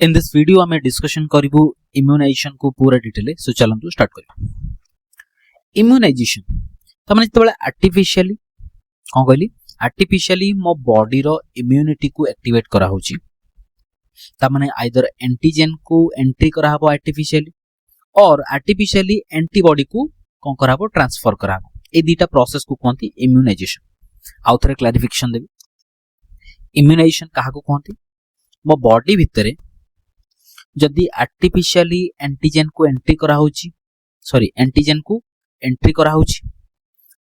In this video आमे discussion करिवु immunization को पूरा डिटेल सो चलंतु स्टार्ट करिवु। इम्यूनाइजेशन तमाने जतबेले आर्टिफिशियली कोन कहली आर्टिफिशियली मो बॉडी रो इम्यूनिटी को एक्टिवेट करा होची तमाने आइदर एंटीजन को एंट्री करा हबो आर्टिफिशियली और आर्टिफिशियली एंटीबॉडी को कोन करा हबो ट्रांसफर करा हबो। ए दीटा प्रोसेस को कहंती इम्यूनाइजेशन। आउ थरे क्लैरिफिकेशन देबी इम्यूनाइजेशन काहा को कहंती मो बॉडी भितरे जदि आर्टिफिशियली एंटीजन को एंट्री करा होची एंटीजन को एंट्री करा होची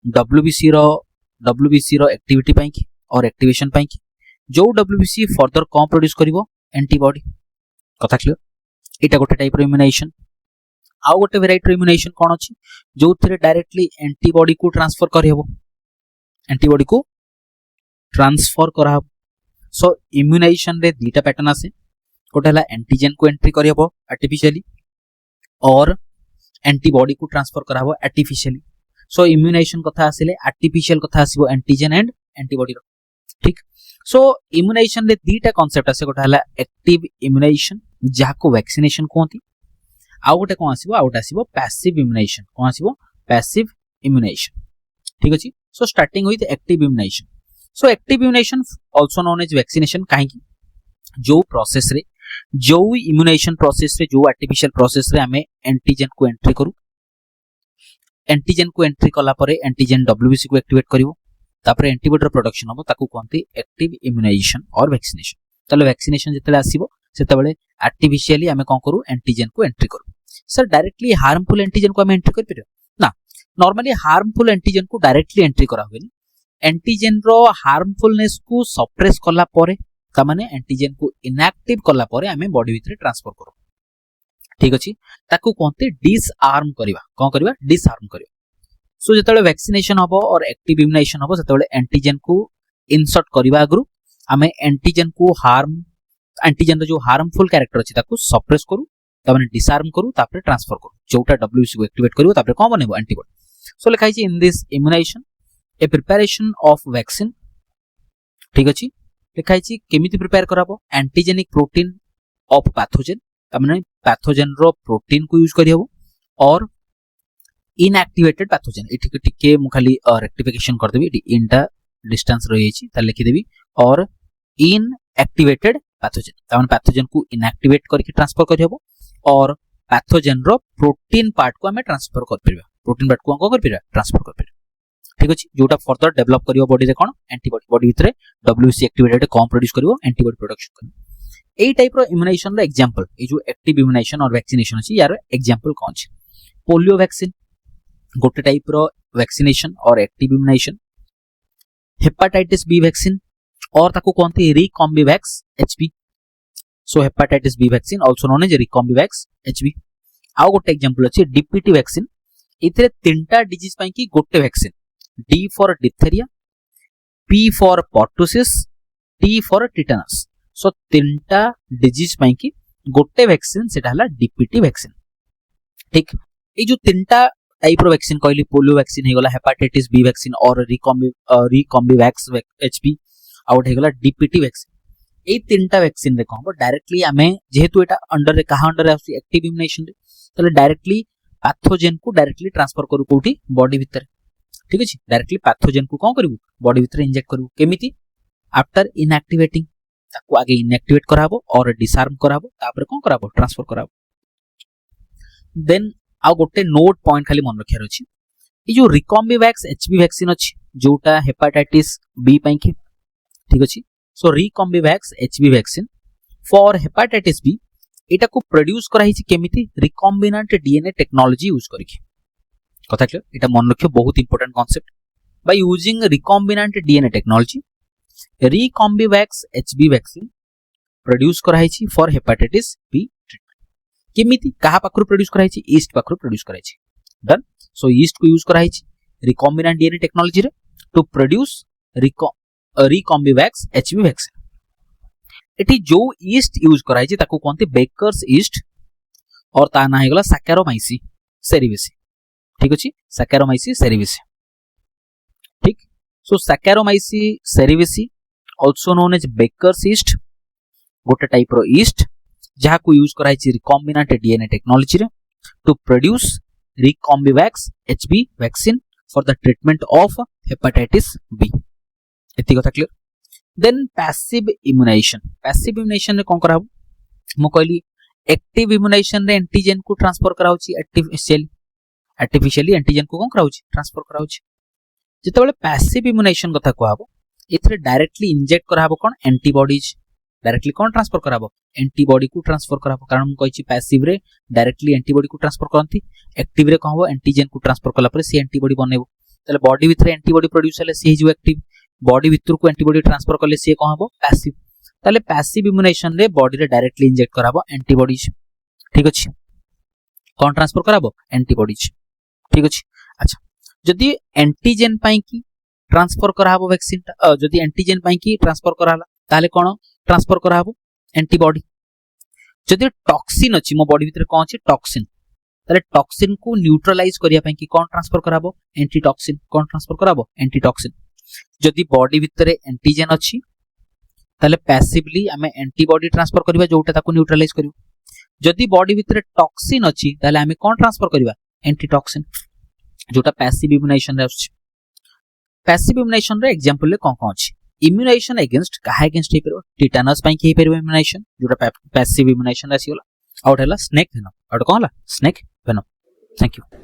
डब्ल्यूबीसी रो एक्टिविटी पई की और एक्टिवेशन पई की जो डब्ल्यूबीसी फर्दर कौन प्रोड्यूस करिवो एंटीबॉडी कथा क्लियर। एटा गोटे टाइप रो इम्यूनाइजेशन। आउ गोटे वेराइटी रो इम्यूनाइजेशन कोन अछि जो थरे डायरेक्टली एंटीबॉडी को ट्रांसफर करहबो एंटीबॉडी को ट्रांसफर करहबो। सो इम्यूनाइजेशन रे दीटा पैटर्न आसे गोटे हला एंटीजन को एंट्री करहबो आर्टिफिशियली और एंटीबॉडी को ट्रांसफर करहबो आर्टिफिशियली। सो इम्यूनाइजेशन कथा आसिले आर्टिफिशियल कथा आसीबो एंटीजन एंड एंटीबॉडी रो ठीक। सो इम्यूनाइजेशन रे दीटा कांसेप्ट आसे गोटे हला एक्टिव इम्यूनाइजेशन जाको वैक्सीनेशन कहंती आउ गोटे कोन आसीबो आउ गोटे आसीबो पैसिव इम्यूनाइजेशन कोन आसीबो पैसिव इम्यूनाइजेशन ठीक अछि। So starting with active immunisation. So active immunisation also known as vaccination काहे की जो प्रोसेस रे जो इम्यूनाइजेशन प्रोसेस रे जो आर्टिफिशियल प्रोसेस रे हमें एंटीजन को एंट्री करू एंटीजन को एंट्री कला परे एंटीजन डब्ल्यूबीसी को एक्टिवेट करिवो तापर एंटीबॉडी रो प्रोडक्शन हो ताकू कहंती एक्टिव इम्यूनाइजेशन और वैक्सीनेशन। तले वैक्सीनेशन जतले आसीबो सेतबेले आर्टिफिशियली हमें कोन करू एंटीजन को एंट्री करू। सर डायरेक्टली हार्मफुल एंटीजन को हमें एंट्री कर परियो ना नॉर्मली हार्मफुल एंटीजन को डायरेक्टली एंट्री करा होइनी एंटीजन रो हार्मफुलनेस को सप्रेस कला परे तमाने एंटीजन को इनएक्टिव कला परे हमें बॉडी भितरे ट्रांसफर करू ठीक अछि ताकू कहते डिसआर्म करिवा कोन करिवा डिसआर्म करिवा। सो जतले वैक्सीनेशन हबो और एक्टिव इम्यूनाइजेशन हबो सेतबेले एंटीजन को इंसर्ट करिवा अगरु हमें एंटीजन को एंटीजन रो जो हार्मफुल कैरेक्टर अछि ताकू सप्रेस करू तमाने डिसआर्म करू तापर ट्रांसफर करू जोटा डब्ल्यूबीसी को एक्टिवेट करिवो तापर कोन बनेबो एंटीबॉडी। सो लिखा छि in this immunization a preparation of vaccine ठीक अछि लिखा छि केमिति प्रिपेयर कराबो एंटीजेनिक प्रोटीन ऑफ पैथोजन तमाने पैथोजन रो प्रोटीन को यूज करियो और इनएक्टिवेटेड पैथोजन एठी टिके मु खाली रेक्टिफिकेशन कर देबी एठी इनटा डिस्टेंस रही छि त लिखि देबी और इनएक्टिवेटेड पैथोजन तमाने पैथोजन को इनएक्टिवेट करके ट्रांसफर करियो और पैथोजन रो प्रोटीन पार्ट को हमें ट्रांसफर कर परबा प्रोटीन पार्ट को कर परबा ट्रांसफर कर परबा ठीक अछि जोटा फर्दर डेवलप करियो बॉडी रे कोन एंटीबॉडी बॉडी भितरे डब्ल्यूबीसी एक्टिवेटेड कम प्रोड्यूस करियो एंटीबॉडी प्रोडक्शन करियो। एई टाइप रो इम्यूनाइजेशन रो एग्जांपल ए जो एक्टिव इम्यूनाइजेशन और वैक्सीनेशन अछि यार एग्जांपल कोन छै पोलियो वैक्सीन गोटे टाइप रो वैक्सीनेशन और active immunization. Hepatitis B vaccine और ताको कोनती Recombivax HB. So hepatitis B vaccine also known as Recombivax HB. आउ गोटे एग्जांपल अछि डीपीटी वैक्सीन इथरे तीनटा डिजीज पई की गोटे vaccine D for diphtheria, P for pertussis, T for tetanus। सो तीनटा डिजीज पई की गोटे वैक्सीन सेटा हला डीपीटी वैक्सीन ठीक। ए जो तीनटा टाइप रो वैक्सीन कहली पोलियो वैक्सीन हे गला हेपेटाइटिस बी वैक्सीन और रिकॉम्बिवैक्स एचपी आउट हे गला डीपीटी वैक्सीन। ए तीनटा वैक्सीन रे कहबो डायरेक्टली हमें जेहेतु एटा अंडर रे कहा अंडर आसी एक्टिव इम्यूनाइजेशन रे तले डायरेक्टली पैथोजन को डायरेक्टली ट्रांसफर करू कोठी बॉडी भीतर ठीक अछि डायरेक्टली पैथोजन को कोन करिवु बॉडी भीतर इंजेक्ट करिवु केमिति आफ्टर इनएक्टिवेटिंग ताको आगे इनएक्टिवेट कराबो और डिसआर्म कराबो तापर कोन कराबो ट्रांसफर कराबो। देन आ गोटे नोट पॉइंट खाली मन रखियार अछि ए जो रिकॉम्बिवैक्स एचबी वैक्सीन अछि जोटा हेपेटाइटिस बी पई की ठीक अछि। So Recombivax HB vaccine for hepatitis B एटा को प्रोड्यूस कराई छि केमिति रिकॉम्बिनेंट डीएनए टेक्नोलॉजी यूज करके कथा क्लियर। एटा मन रखियो बहुत important concept by using recombinant DNA technology Recombivax HB vaccine produce कराई छि फॉर हेपेटाइटिस बी ट्रीटमेंट केमिति कहा पाखरु प्रोड्यूस कराई छि ईस्ट पाखरु प्रोड्यूस कराई छि डन। सो ईस्ट को यूज कराई छि रिकॉम्बिनेंट डीएनए टेक्नोलॉजी रे to produce Recombivax HB vaccine. एठी जो ईस्ट यूज कराई छि ताको कोनते बेकर्स ईस्ट और ता ना हे गला सैकेरोमाइसी सेरिविसी ठीक अछि सैकेरोमाइसी सेरिविसी ठीक। So Saccharomyces cerevisiae also known as baker's yeast गोटे टाइप रो ईस्ट जहाँ को यूज कराई रिकॉम्बिनेंट डीएनए टेक्नोलॉजी रे to produce Recombivax HB vaccine for the treatment of hepatitis B. एति कथा क्लियर। देन पैसिव इम्यूनाइजेशन रे कोन कराबो मु कहली एक्टिव इम्यूनाइजेशन रे एंटीजन को ट्रांसफर कराउची आर्टिफिशियली एंटीजन को कोन कराउची ट्रांसफर कराउची। जेतेबेले पैसिव इम्यूनाइजेशन कथा कहबो एथरे डायरेक्टली इंजेक्ट कराबो कोन एंटीबॉडीज डायरेक्टली कोन ट्रांसफर कराबो एंटीबॉडी को ट्रांसफर कराबो कारण मु कहिची पैसिव रे डायरेक्टली एंटीबॉडी को ट्रांसफर करंती एक्टिव रे कहबो एंटीजन को ट्रांसफर कला पर सी एंटीबॉडी बनेबो तले बॉडी भितरे एंटीबॉडी प्रोड्यूस हले सी हिजो एक्टिव बॉडी भितर को एंटीबॉडी ट्रांसफर करले सी कहबो पैसिव। तले पैसिव इम्यूनाइजेशन रे बॉडी रे डायरेक्टली इंजेक्ट कराबो एंटीबॉडीज ठीक अछि कोन ट्रांसफर कराबो एंटीबॉडीज ठीक अछि। अच्छा जदि एंटीजन पई की ट्रांसफर कराबो वैक्सीन जदि एंटीजन पई की ट्रांसफर कराला ताले कोन ट्रांसफर कराबो एंटीबॉडी। जदि टॉक्सिन अछि मो बॉडी भितर कोन अछि टॉक्सिन ताले टॉक्सिन को न्यूट्रलाइज करिया पई की कोन ट्रांसफर कराबो एंटीटॉक्सिन कोन ट्रांसफर कराबो एंटीटॉक्सिन। जदि बॉडी भितर एंटीजन अछि ताले पैसिवली हमें एंटीबॉडी ट्रांसफर करबा जोटा ताको न्यूट्रलाइज करियो। जदि बॉडी भितर टॉक्सिन अछि ताले हमें कोन ट्रांसफर करबा एंटीटॉक्सिन जोटा पैसिव इम्यूनाइजेशन रे अछि। पैसिव इम्यूनाइजेशन रे एग्जांपल ले कोन कोन अछि इम्यूनाइजेशन अगेंस्ट काहे अगेंस्ट हे परबो टिटानस पई की हे परबो इम्यूनाइजेशन जोटा पैसिव इम्यूनाइजेशन आसी होला आउट हला स्नेक वेनम आउट कोन हला स्नेक वेनम। Thank you.